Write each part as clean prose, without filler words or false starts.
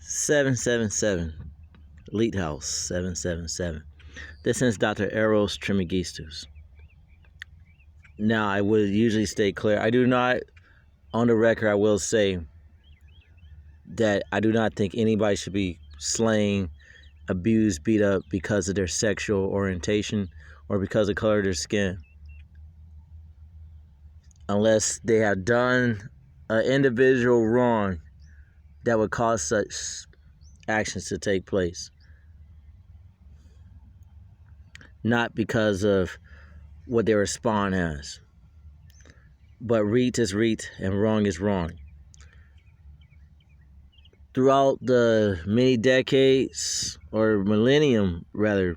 777. Elite House 777. This is Dr. Eros Trismegistus. Now, I would usually stay clear. I do not, on the record, I will say that I do not think anybody should be slain, abused, beat up because of their sexual orientation or because of the color of their skin. Unless they have done an individual wrong that would cause such actions to take place. Not because of what they respond as. But reet is reet and wrong is wrong. Throughout the many decades, or millennium rather,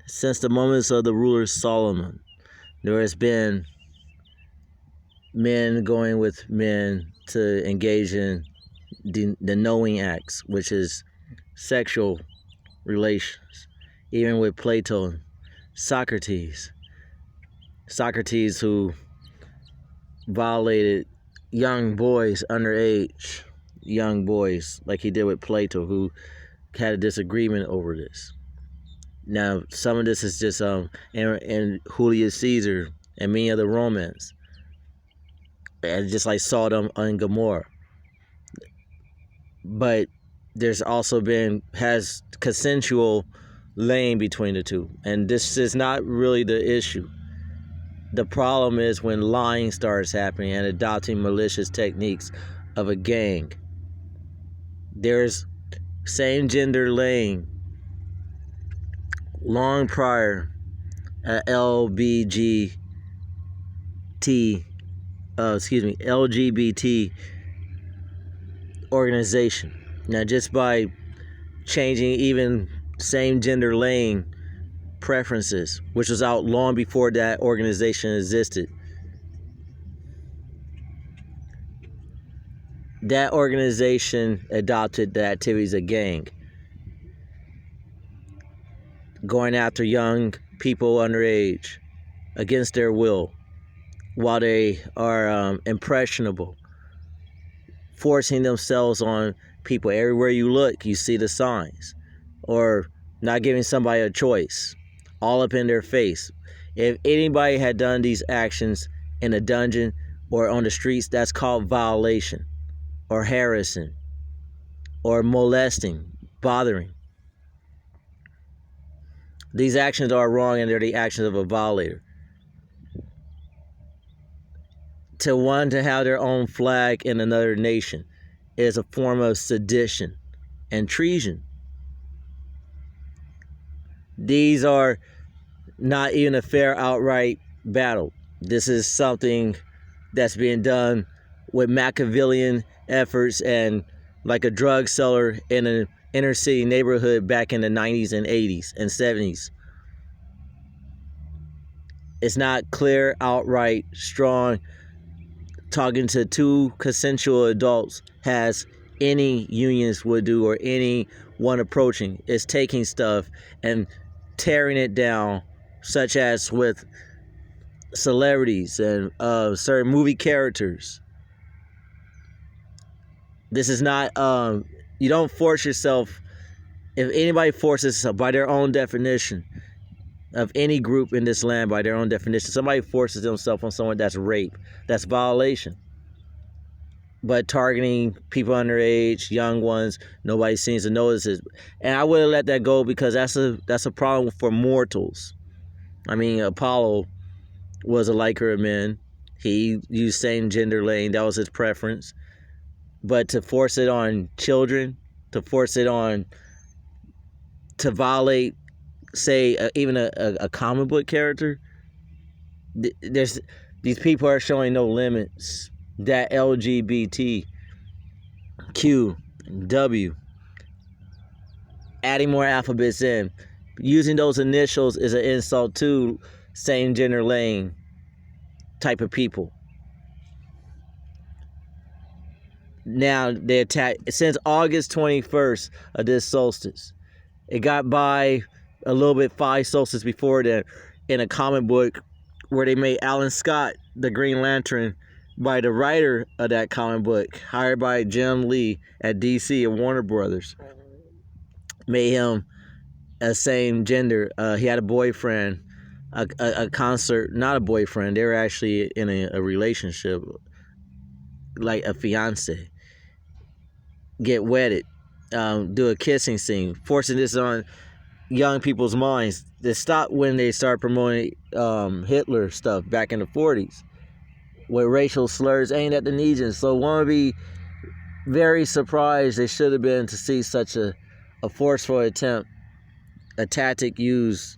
since the moments of the ruler Solomon, there has been men going with men to engage in the knowing acts, which is sexual relations. Even with Plato, Socrates who violated young boys, underage young boys, like he did with Plato, who had a disagreement over this. Now, some of this is just and Julius Caesar and many other Romans, and just like Sodom and Gomorrah. But there's also has consensual laying between the two, and this is not really the issue. The problem is when lying starts happening and adopting malicious techniques of a gang. There's same gender laying long prior LGBT organization. Now, just by changing even same gender laying preferences, which was out long before that organization existed, that organization adopted the activities of gang, going after young people underage against their will while they are impressionable, forcing themselves on people. Everywhere you look, you see the signs, or not giving somebody a choice, all up in their face. If anybody had done these actions in a dungeon or on the streets, that's called violation or harassing or molesting, bothering. These actions are wrong, and they're the actions of a violator. To have their own flag in another nation is a form of sedition and treason. These are not even a fair outright battle. This is something that's being done with Machiavellian efforts and like a drug seller in an inner city neighborhood back in the 90s and 80s and 70s. It's not clear, outright, strong, talking to two consensual adults has any unions would do or any one approaching. It's taking stuff and tearing it down, such as with celebrities and certain movie characters. This is not, you don't force yourself. If anybody forces by their own definition of any group in this land, by their own definition, somebody forces themselves on someone, that's rape, that's violation. But targeting people underage, young ones, nobody seems to notice it. And I wouldn't let that go, because that's a problem for mortals. I mean, Apollo was a liker of men. He used same gender laying. That was his preference. But to force it on children, to force it on, to violate, say, even a comic book character, these people are showing no limits. That LGBTQW, adding more alphabets in, using those initials is an insult to same gender laying type of people. Now, they attack since August 21st of this solstice. It got by a little bit 5 solstices before that in a comic book where they made Alan Scott, the Green Lantern, by the writer of that comic book, hired by Jim Lee at DC and Warner Brothers, made him a same gender. He had a boyfriend, a concert, not a boyfriend. They were actually in a relationship, like a fiance. Get wedded, do a kissing scene, forcing this on young people's minds. They stopped when they started promoting Hitler stuff back in the 40s, with racial slurs aimed at the Norwegians. So one would be very surprised they should have been to see such a forceful attempt, a tactic used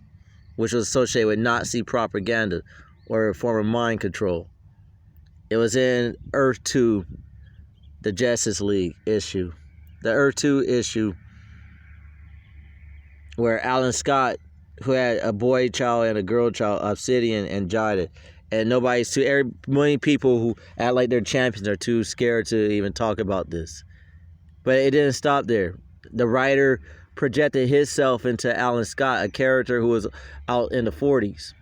which was associated with Nazi propaganda or a form of mind control. It was in Earth 2, the Justice League issue. The Earth 2 issue where Alan Scott, who had a boy child and a girl child, Obsidian and Jada, and many people who act like they're champions are too scared to even talk about this. But it didn't stop there. The writer projected himself into Alan Scott, a character who was out in the 40s,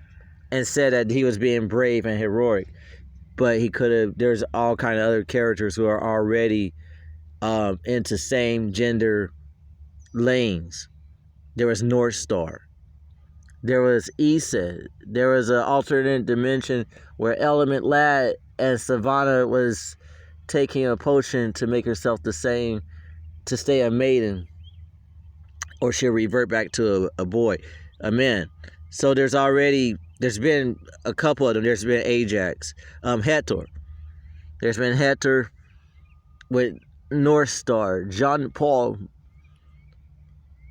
and said that he was being brave and heroic. But he could have, there's all kind of other characters who are already into same gender lanes. There was North Star. There was Issa. There was an alternate dimension where Element Lad and Savannah was taking a potion to make herself the same, to stay a maiden, or she'll revert back to a boy, a man. So there's been a couple of them. There's been Ajax, Hector. There's been Hector with North Star, Jean Paul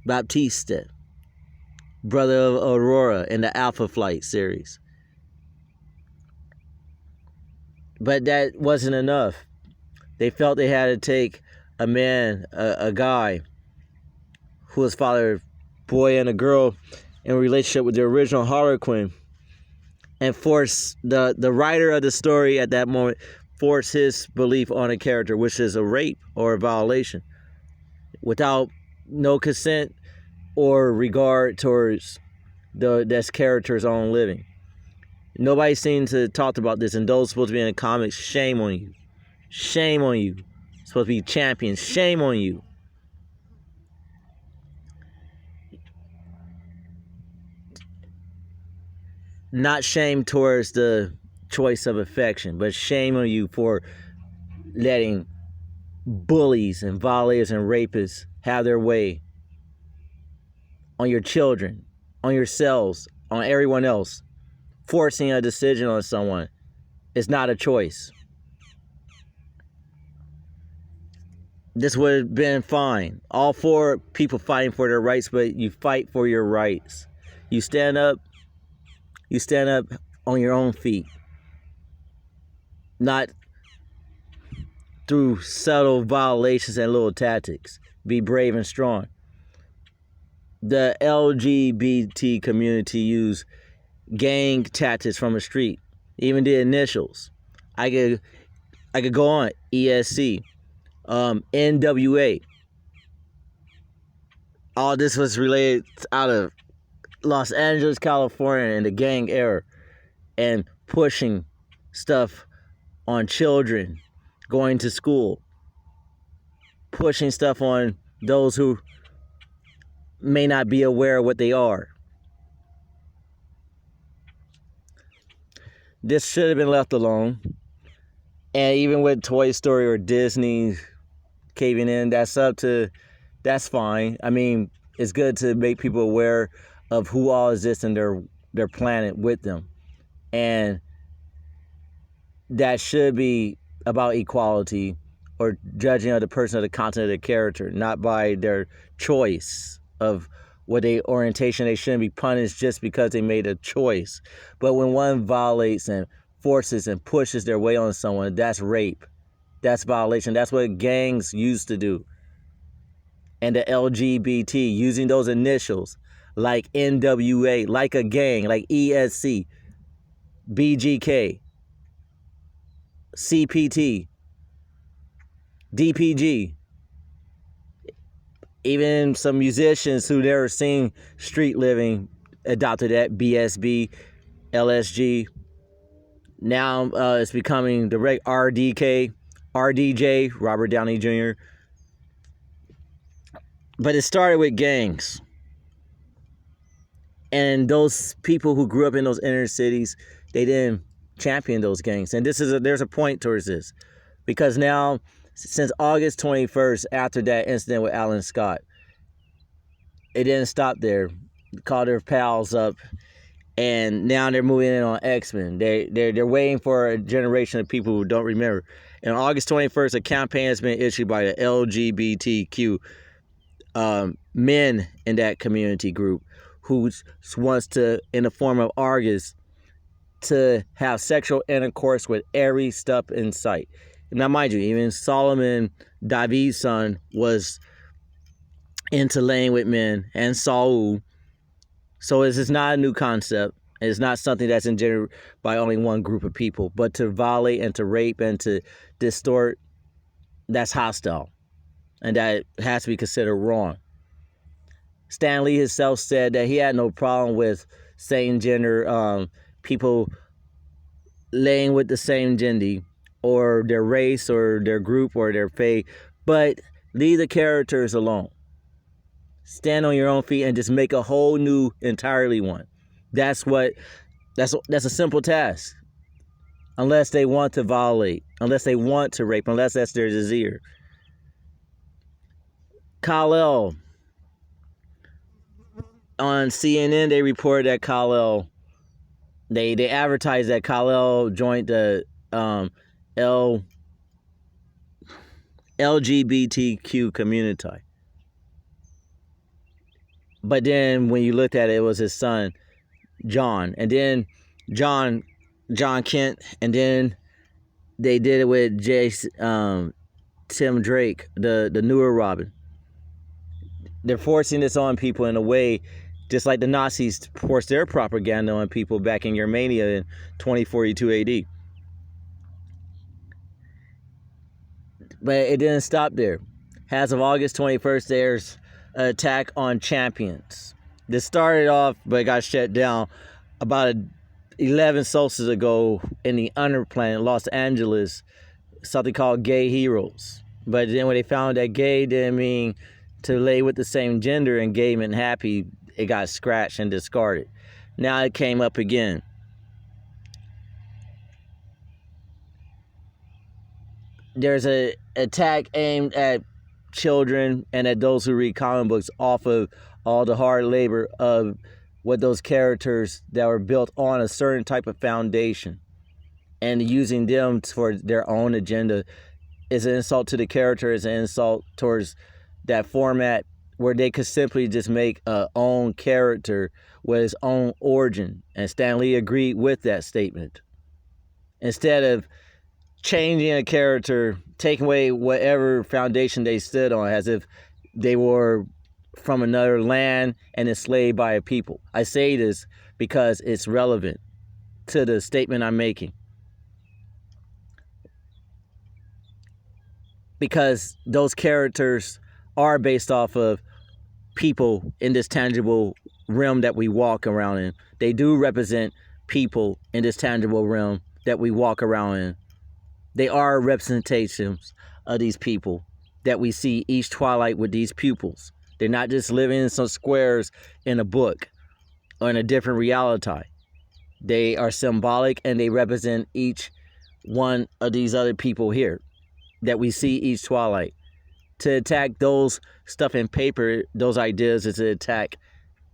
Baptiste, brother of Aurora in the Alpha Flight series. But that wasn't enough. They felt they had to take a man, a guy who was father of a boy and a girl in a relationship with the original Harlequin, and force the writer of the story at that moment, force his belief on a character, which is a rape or a violation, without no consent or regard towards this character's own living. Nobody seems to talk about this, and those supposed to be in the comics, shame on you. Shame on you. Supposed to be champions, shame on you. Not shame towards the choice of affection, but shame on you for letting bullies and violators and rapists have their way on your children, on yourselves, on everyone else. Forcing a decision on someone is not a choice. This would have been fine. All four people fighting for their rights, but you fight for your rights. You stand up on your own feet. Not through subtle violations and little tactics. Be brave and strong. The LGBT community use gang tactics from the street. Even the initials. I could go on. ESC, NWA. All this was related out of Los Angeles, California, in the gang era, and pushing stuff on children going to school, pushing stuff on those who may not be aware of what they are. This should have been left alone. And even with Toy Story or Disney caving in, that's fine. I mean, it's good to make people aware of who all exists in their planet with them. And that should be about equality or judging of the person or the content of the character, not by their choice of what they orientation. They shouldn't be punished just because they made a choice. But when one violates and forces and pushes their way on someone, that's rape. That's violation. That's what gangs used to do. And the LGBT, using those initials like NWA, like a gang, like ESC, BGK, CPT, DPG. Even some musicians who never seen street living adopted that, BSB, LSG, Now it's becoming direct RDJ, Robert Downey Jr. But it started with gangs. And those people who grew up in those inner cities, they didn't champion those gangs. And there's a point towards this. Because now, since August 21st, after that incident with Alan Scott, it didn't stop there. Called their pals up, and now they're moving in on X-Men. They're waiting for a generation of people who don't remember. And on August 21st, a campaign has been issued by the LGBTQ men in that community group who wants to, in the form of Argus, to have sexual intercourse with every step in sight. Now, mind you, even Solomon, David's son, was into laying with men, and Saul. So this is not a new concept. It's not something that's engendered by only one group of people. But to violate and to rape and to distort, that's hostile. And that has to be considered wrong. Stan Lee himself said that he had no problem with same gender people laying with the same gender or their race or their group or their faith, but leave the characters alone. Stand on your own feet and just make a whole new, entirely one. That's a simple task. Unless they want to violate, unless they want to rape, unless that's their desire. Kal-El. On CNN, they reported that Kal-El, they advertised that Kal-El joined the LGBTQ community. But then when you looked at it, it was his son, John. And then John Kent. And then they did it with Tim Drake, the newer Robin. They're forcing this on people in a way, just like the Nazis forced their propaganda on people back in Germania in 2042 AD. But it didn't stop there. As of August 21st, there's an attack on Champions. This started off, but got shut down about 11 solstices ago in the underplanet, Los Angeles, something called Gay Heroes. But then when they found that gay didn't mean to lay with the same gender and gay meant happy, it got scratched and discarded. Now it came up again. There's an attack aimed at children and at those who read comic books off of all the hard labor of what those characters that were built on a certain type of foundation, and using them for their own agenda is an insult to the character, is an insult towards that format where they could simply just make a own character with its own origin. And Stan Lee agreed with that statement. Instead of changing a character, taking away whatever foundation they stood on, as if they were from another land and enslaved by a people. I say this because it's relevant to the statement I'm making. Because those characters are based off of people in this tangible realm that we walk around in. They do represent people in this tangible realm that we walk around in. They are representations of these people that we see each twilight with these pupils. They're not just living in some squares in a book or in a different reality. They are symbolic and they represent each one of these other people here that we see each twilight. To attack those stuff in paper, those ideas, is to attack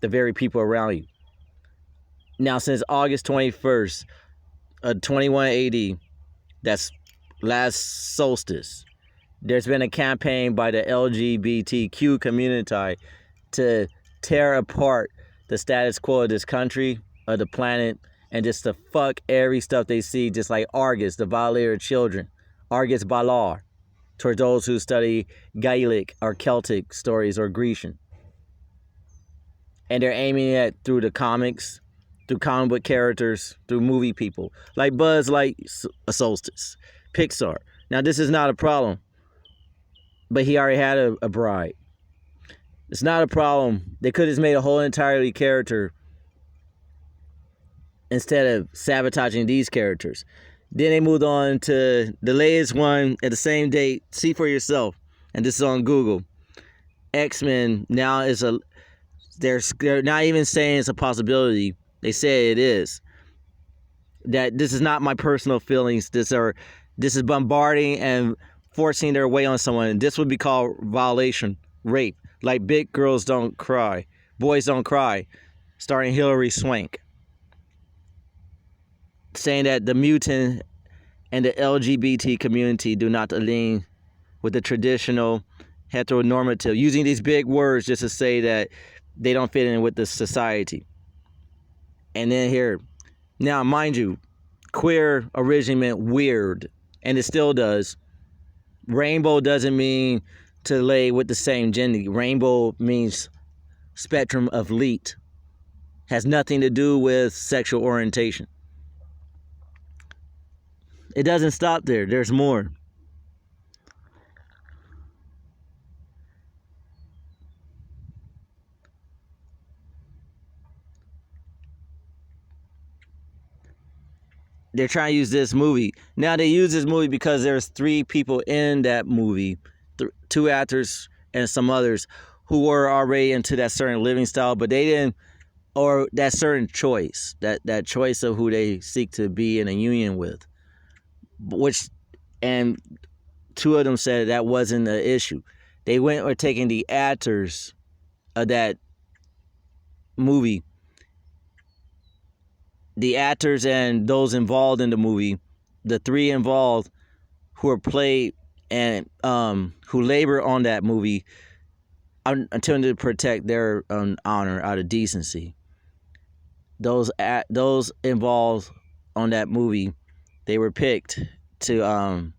the very people around you. Now, since August 21st, 21 AD, that's last solstice, there's been a campaign by the LGBTQ community to tear apart the status quo of this country, of the planet, and just to fuck every stuff they see, just like Argus, the violator of children, Argus Balar, towards those who study Gaelic or Celtic stories or Grecian. And they're aiming at through the comics, through comic book characters, through movie people, like Buzz, like Solstice, Pixar. Now, this is not a problem, but he already had a bride. It's not a problem. They could have made a whole entirely character instead of sabotaging these characters. Then they moved on to the latest one at the same date. See for yourself. And this is on Google. X-Men now is they're not even saying it's a possibility. They say it is. That this is not my personal feelings. This is bombarding and forcing their way on someone. This would be called violation, rape. Like big girls don't cry, boys don't cry. Starring Hilary Swank. Saying that the mutant and the LGBT community do not align with the traditional heteronormative. Using these big words just to say that they don't fit in with the society. And then here, now mind you, queer originally meant weird, and it still does. Rainbow doesn't mean to lay with the same gender. Rainbow means spectrum of light. Has nothing to do with sexual orientation. It doesn't stop there. There's more. They're trying to use this movie. Now they use this movie because there's 3 people in that movie, 2 actors and some others who were already into that certain living style, but they didn't, or that certain choice, that choice of who they seek to be in a union with, which, and 2 of them said that wasn't the issue. They were taking the actors of that movie, the actors and those involved in the movie, the 3 involved who are played and who labor on that movie, intended to protect their honor out of decency. Those involved on that movie, they were picked to.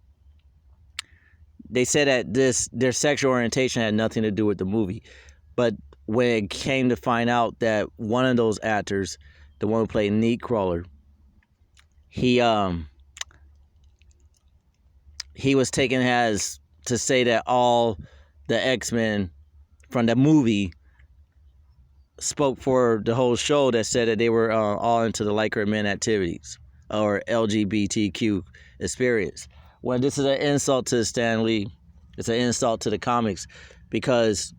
They said that their sexual orientation had nothing to do with the movie, but when it came to find out that one of those actors, the one who played Nightcrawler, he was taken as to say that all the X-Men from the movie spoke for the whole show, that said that they were all into the liker men activities or LGBTQ experience. When this is an insult to Stan Lee, it's an insult to the comics, because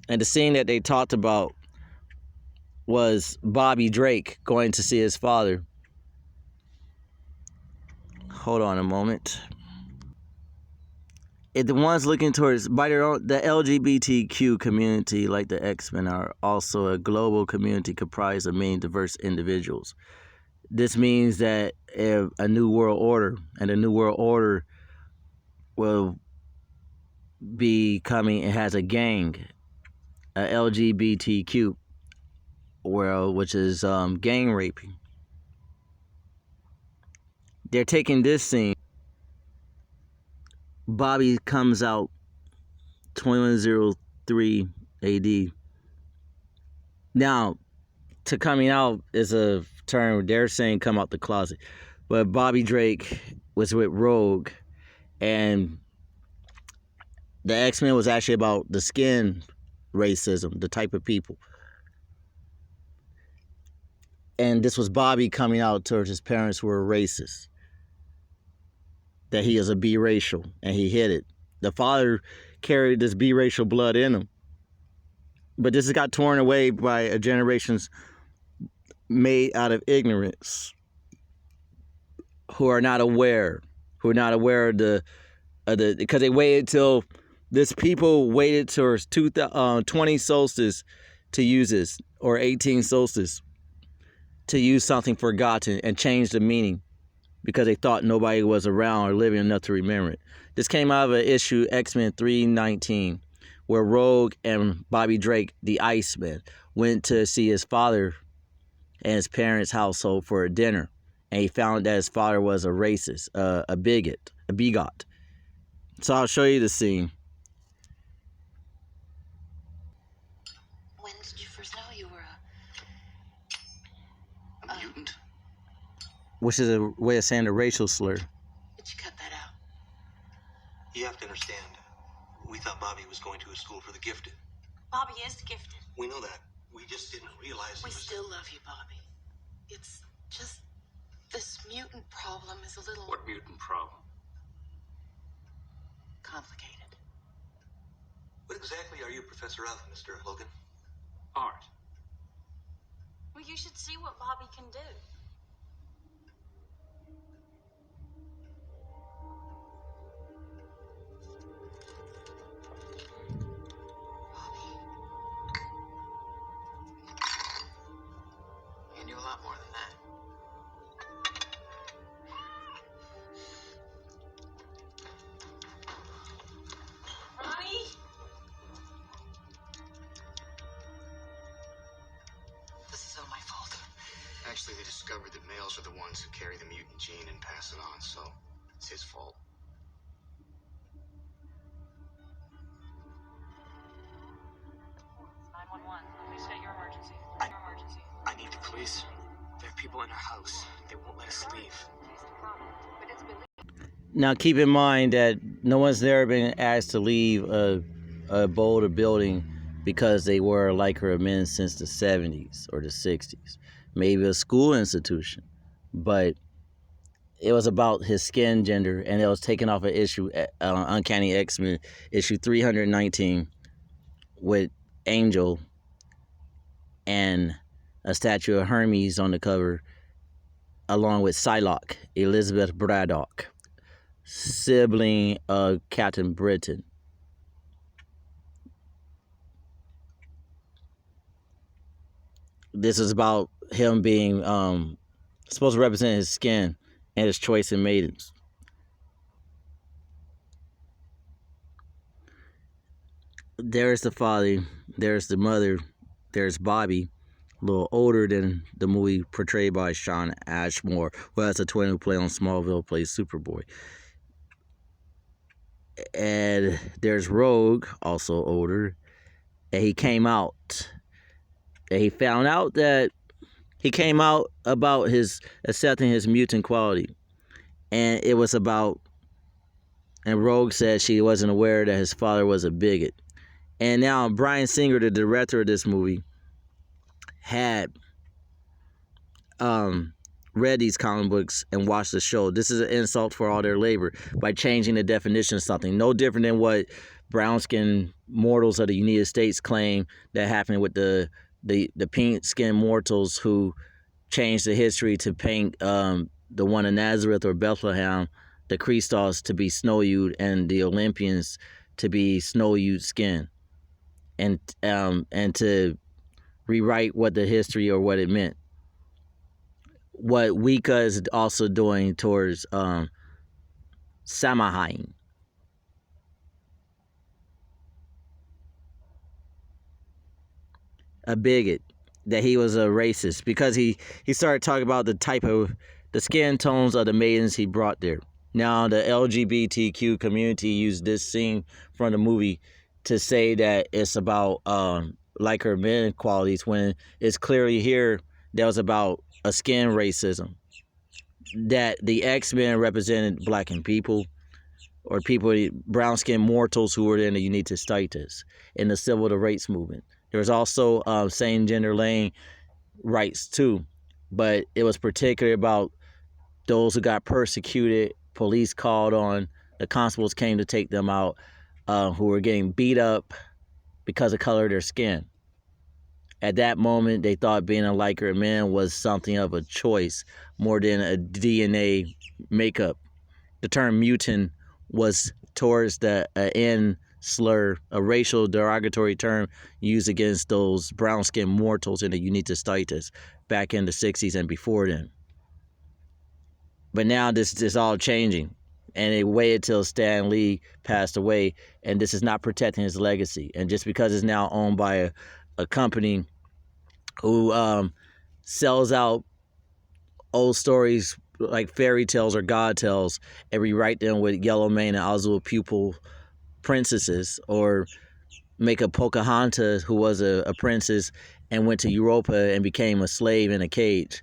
and the scene that they talked about was Bobby Drake going to see his father. Hold on a moment. If the ones looking towards by their own, the LGBTQ community, like the X-Men, are also a global community comprised of many diverse individuals. This means that a new world order, and a new world order will be coming. It has a gang, a LGBTQ world, which is gang raping. They're taking this scene. Bobby comes out 2103 AD. Now, to coming out is a term they're saying come out the closet, but Bobby Drake was with Rogue, and the X-Men was actually about the skin racism, the type of people. And this was Bobby coming out towards his parents who were racist, that he is a biracial, and he hid it. The father carried this biracial blood in him, but this got torn away by a generations made out of ignorance, who are not aware of the because they waited till this people waited towards 20 solstice to use this, or 18 solstice to use something forgotten and change the meaning, because they thought nobody was around or living enough to remember it. This came out of an issue, X-Men 319, where Rogue and Bobby Drake, the Iceman, went to see his father and his parents' household for a dinner. And he found that his father was a racist, a bigot, a bigot. So I'll show you the scene. When did you first know you were a mutant? Which is a way of saying a racial slur. Did you cut that out? You have to understand, we thought Bobby was going to a school for the gifted. Bobby is gifted. We know that. We just didn't realize We still love you, Bobby. It's Just this mutant problem is a little What mutant problem? complicated. What exactly are you professor of, Mr. Logan? Art. Well, you should see what Bobby can do. Bobby. You knew a lot more than that. Ronnie? This is all my fault. Actually, they discovered that males are the ones who carry the mutant gene and pass it on, so it's his fault. Please state your emergency. I need the police. There are people in our house. They won't let us leave. Now, keep in mind that no one's ever been asked to leave a Boulder building because they were like her men since the 70s or the 60s. Maybe a school institution. But it was about his skin gender, and it was taken off an issue, Uncanny X-Men, issue 319, with Angel and a statue of Hermes on the cover, along with Psylocke, Elizabeth Braddock, sibling of Captain Britain. This is about him being supposed to represent his skin and his choice in maidens. There's the father, there's the mother, there's Bobby, a little older than the movie portrayed by Shawn Ashmore, who has a twin who played on Smallville, plays Superboy. And there's Rogue, also older, and he came out. And he found out that he came out about his accepting his mutant quality. And it was about, and Rogue said she wasn't aware that his father was a bigot. And now Bryan Singer, the director of this movie, had read these comic books and watched the show. This is an insult for all their labor by changing the definition of something. No different than what brown-skinned mortals of the United States claim that happened with the pink-skinned mortals who changed the history to paint the one in Nazareth or Bethlehem, the Christos, to be snow-hued, and the Olympians to be snow-hued skin, and to rewrite what the history or what it meant. What Wicca is also doing towards Samhain. A bigot, that he was a racist, because he started talking about the type of, the skin tones of the maidens he brought there. Now, the LGBTQ community used this scene from the movie to say that it's about like her men qualities, when it's clearly here that was about a skin racism. That the X-Men represented blackened people, or people, brown-skinned mortals who were in the United States in the civil rights movement. There was also same gender laying rights too, but it was particularly about those who got persecuted, police called on, the constables came to take them out, who were getting beat up because of the color of their skin. At that moment, they thought being a liker man was something of a choice more than a DNA makeup. The term mutant was towards the N slur, a racial derogatory term used against those brown-skinned mortals in the United States back in the 60s and before then. But now this is all changing, and they waited till Stan Lee passed away, and this is not protecting his legacy. And just because it's now owned by a company who sells out old stories like fairy tales or god tales and rewrite them with yellow mane and azul pupil princesses, or make a Pocahontas who was a princess and went to Europa and became a slave in a cage,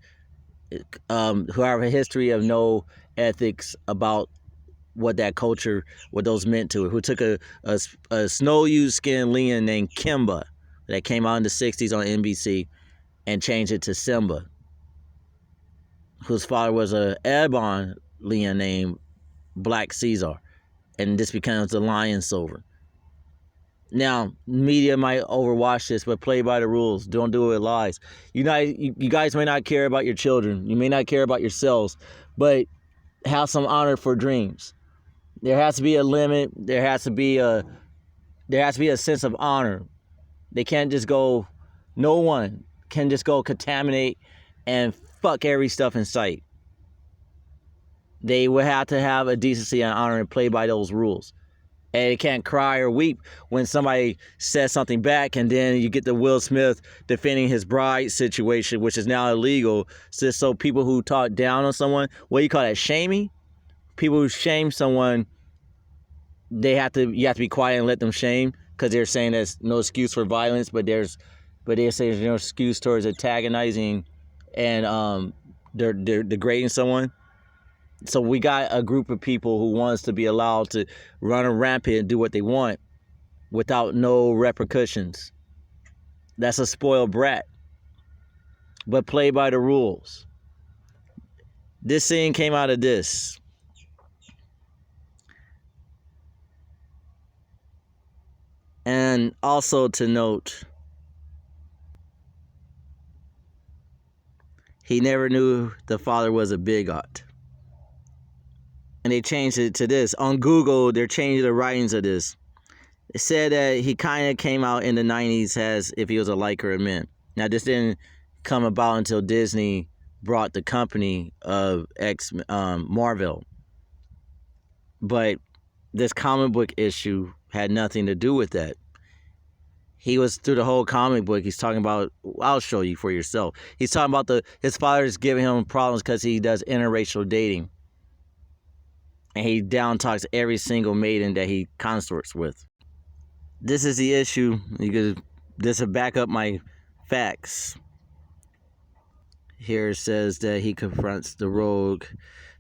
who have a history of no ethics about what that culture, what those meant to it, who took a snow-hued skin Leon named Kimba that came out in the 60s on NBC and changed it to Simba. whose father was a Ebonian named Black Caesar, and this becomes the Lion Silver. Now, media might overwatch this, but play by the rules. Don't do it with lies. You guys may not care about your children. You may not care about yourselves, but have some honor for dreams. There has to be a limit. There has to be a sense of honor. They can't just go. No one can just go contaminate and fuck every stuff in sight. They would have to have a decency and honor and play by those rules. And they can't cry or weep when somebody says something back, and then you get the Will Smith defending his bride situation, which is now illegal. So people who talk down on someone, what do you call that, shaming? People who shame someone, you have to be quiet and let them shame, because they're saying there's no excuse for violence, but they're saying there's no excuse towards antagonizing and they're degrading someone. So we got a group of people who wants to be allowed to run rampant and do what they want without no repercussions. That's a spoiled brat. But play by the rules. This scene came out of this. And also to note, he never knew the father was a bigot. And they changed it to this. On Google, they're changing the writings of this. It said that he kind of came out in the 90s as if he was a liker of men. Now, this didn't come about until Disney brought the company of Marvel. But this comic book issue had nothing to do with that. He was, through the whole comic book, he's talking about, I'll show you for yourself. He's talking about his father's giving him problems because he does interracial dating. And he down talks every single maiden that he consorts with. This is the issue. This will back up my facts. Here it says that he confronts the rogue,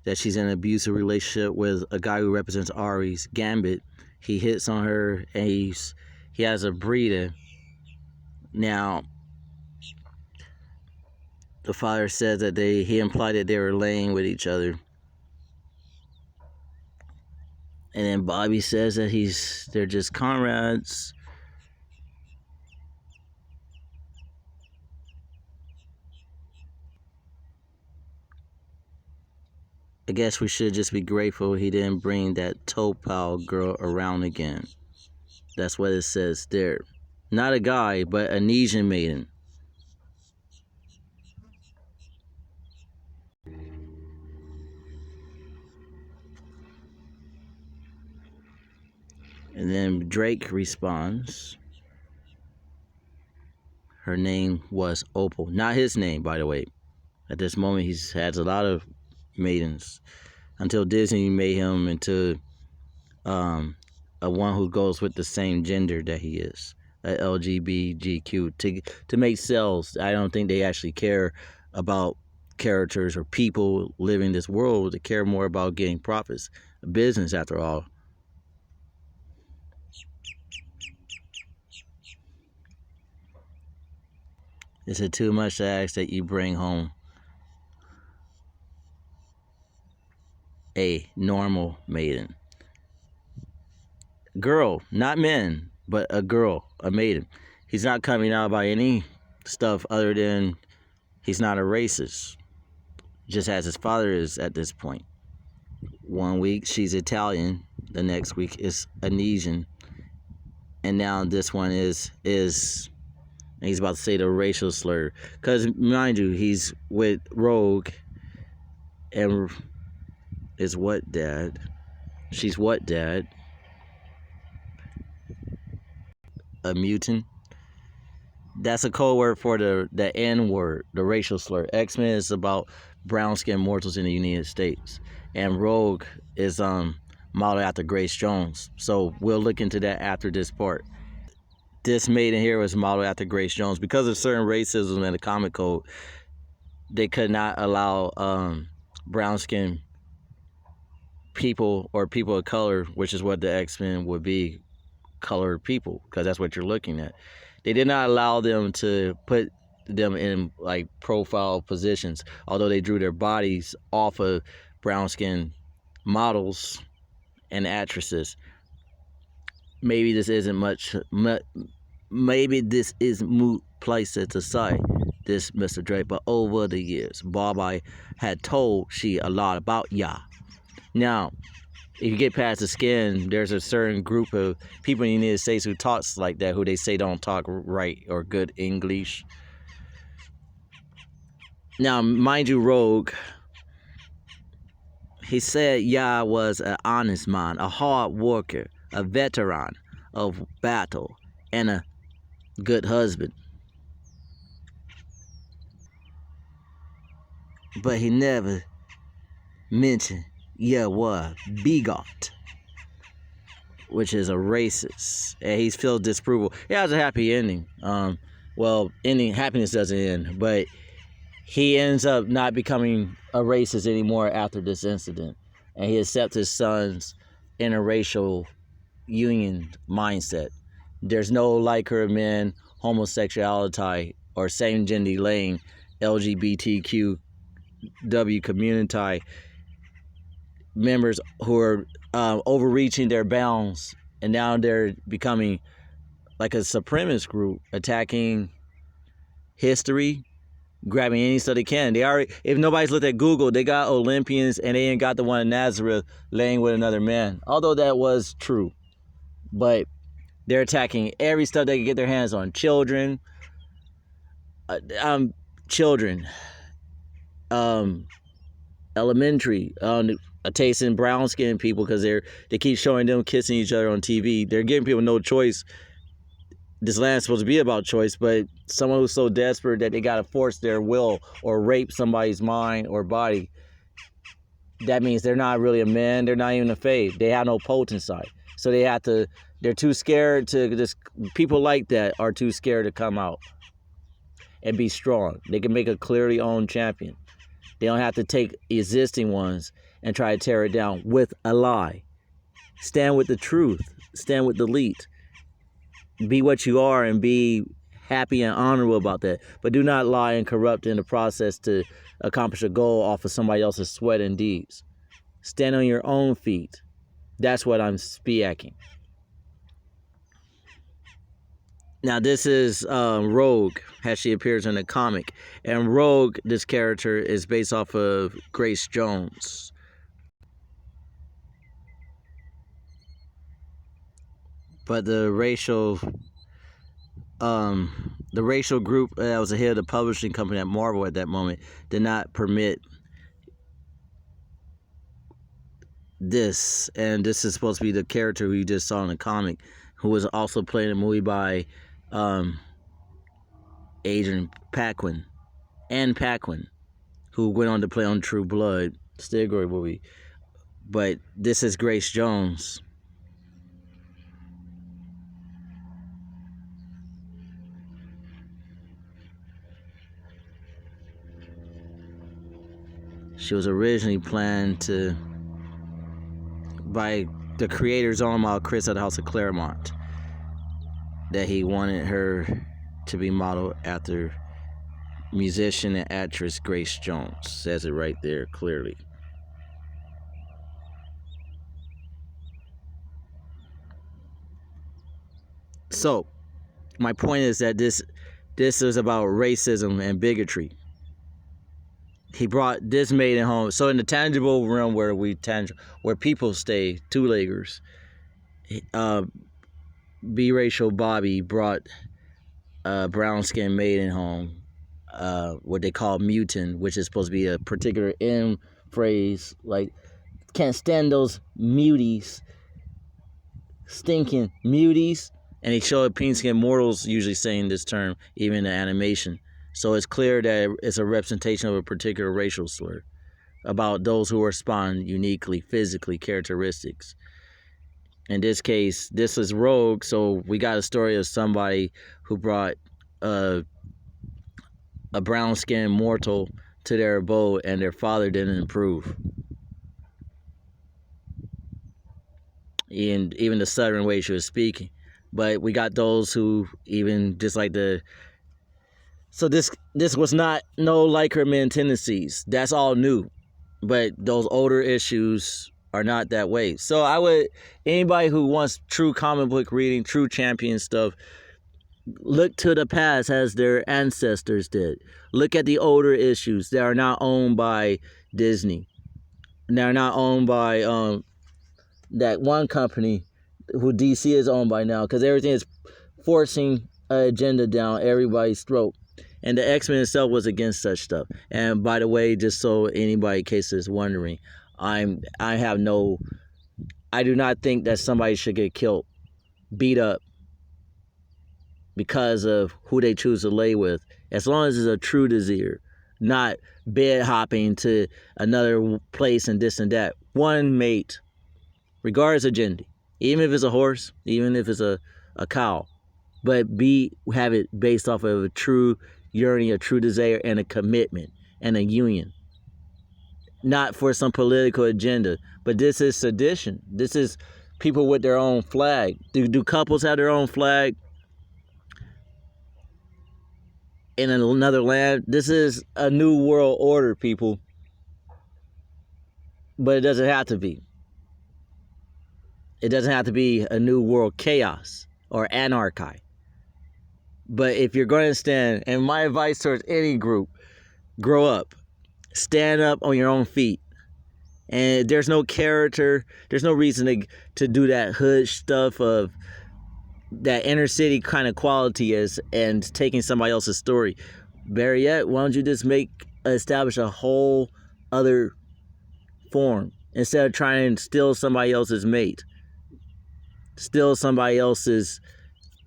that she's in an abusive relationship with a guy who represents aRe's Gambit. He hits on her, and he has a breeder. Now, the father says that he implied that they were laying with each other. And then Bobby says that they're just comrades. I guess we should just be grateful he didn't bring that Topal girl around again. That's what it says there. Not a guy, but a Nesian maiden. And then Drake responds. Her name was Opal. Not his name, by the way. At this moment, he has a lot of maidens. Until Disney made him into a one who goes with the same gender that he is. A LGBTQ. To make sales. I don't think they actually care about characters or people living this world. They care more about getting profits. A business, after all. Is it too much to ask that you bring home a normal maiden? Girl, not men, but a girl, a maiden. He's not coming out by any stuff other than he's not a racist, just as his father is at this point. 1 week she's Italian, the next week is Indonesian, and now this one is and he's about to say the racial slur. Because, mind you, he's with Rogue. And is what, Dad? She's what, Dad? A mutant? That's a code word for the N word, the racial slur. X-Men is about brown-skinned mortals in the United States. And Rogue is modeled after Grace Jones. So we'll look into that after this part. This maiden here was modeled after Grace Jones. Because of certain racism in the comic code, they could not allow brown-skinned people or people of color, which is what the X-Men would be, colored people, because that's what you're looking at. They did not allow them to put them in like profile positions, although they drew their bodies off of brown skin models and actresses. Maybe this isn't maybe this is moot places to say this, Mr. Drake, but over the years, Bobby had told she a lot about ya. Now, if you get past the skin, there's a certain group of people in the United States who talks like that, who they say don't talk right or good English. Now, mind you, Rogue, he said Ya was an honest man, a hard worker, a veteran of battle, and a good husband. But he never mentioned Ya was bigot, which is a racist, and he feels disapproval. It has a happy ending. Happiness doesn't end, but he ends up not becoming a racist anymore after this incident, and he accepts his son's interracial union mindset. There's no liker men, homosexuality, or same-gender laying LGBTQW community members who are overreaching their bounds, and now they're becoming like a supremacist group, attacking history, grabbing any stuff they can. They already, if nobody's looked at Google, they got Olympians and they ain't got the one in Nazareth laying with another man. Although that was true, but they're attacking every stuff they can get their hands on. Children, elementary, tasting brown skinned people because they keep showing them kissing each other on TV. They're giving people no choice. This land's supposed to be about choice, but someone who's so desperate that they gotta force their will or rape somebody's mind or body, that means they're not really a man. They're not even a faith. They have no potency. So they're too scared to just, people like that are too scared to come out and be strong. They can make a clearly owned champion. They don't have to take existing ones and try to tear it down with a lie. Stand with the truth. Stand with the elite. Be what you are and be happy and honorable about that. But do not lie and corrupt in the process to accomplish a goal off of somebody else's sweat and deeds. Stand on your own feet. That's what I'm speaking. Now, this is Rogue, as she appears in the comic. And Rogue, this character, is based off of Grace Jones. But the racial group that was the head of the publishing company at Marvel at that moment did not permit this. And this is supposed to be the character who you just saw in the comic, who was also playing a movie by Adrian Paquin, who went on to play on True Blood, still a great movie. But this is Grace Jones. She was originally planned by the creator's own model, Chris at the House of Claremont, that he wanted her to be modeled after musician and actress Grace Jones. Says it right there clearly. So, my point is that this is about racism and bigotry. He brought this maiden home. So in the tangible realm where people stay, two-leggers, biracial Bobby brought a brown-skinned maiden home, what they call mutant, which is supposed to be a particular M phrase, like, can't stand those muties, stinking muties. And he showed pink-skinned mortals usually saying this term, even in the animation. So it's clear that it's a representation of a particular racial slur about those who respond uniquely, physically, characteristics. In this case, this is Rogue, so we got a story of somebody who brought a brown-skinned mortal to their abode and their father didn't improve. And even the southern way she was speaking. But we got those who, even just like the So this was not no liker men tendencies. That's all new. But those older issues are not that way. So I would, anybody who wants true comic book reading, true champion stuff, look to the past as their ancestors did. Look at the older issues that are not owned by Disney. They're not owned by that one company who DC is owned by now, because everything is forcing an agenda down everybody's throat. And the X-Men itself was against such stuff. And by the way, just so anybody in case is wondering, I do not think that somebody should get killed, beat up because of who they choose to lay with, as long as it's a true desire, not bed hopping to another place and this and that. One mate, regardless of gender, even if it's a horse, even if it's a cow, but have it based off of a true yearning, a true desire, and a commitment and a union. Not for some political agenda, but this is sedition. This is people with their own flag. Do couples have their own flag in another land? This is a new world order, people. But it doesn't have to be. It doesn't have to be a new world chaos or anarchy. But if you're going to stand, and my advice towards any group, grow up. Stand up on your own feet. And there's no character, there's no reason to do that hood stuff of that inner city kind of quality and taking somebody else's story. Better yet, why don't you just establish a whole other form instead of trying to steal somebody else's mate, steal somebody else's,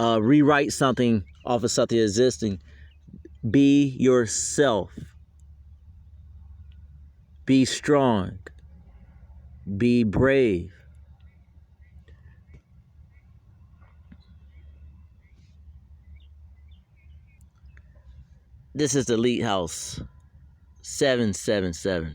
rewrite something off of something existing. Be yourself. Be strong. Be brave. This is the Elite House 777.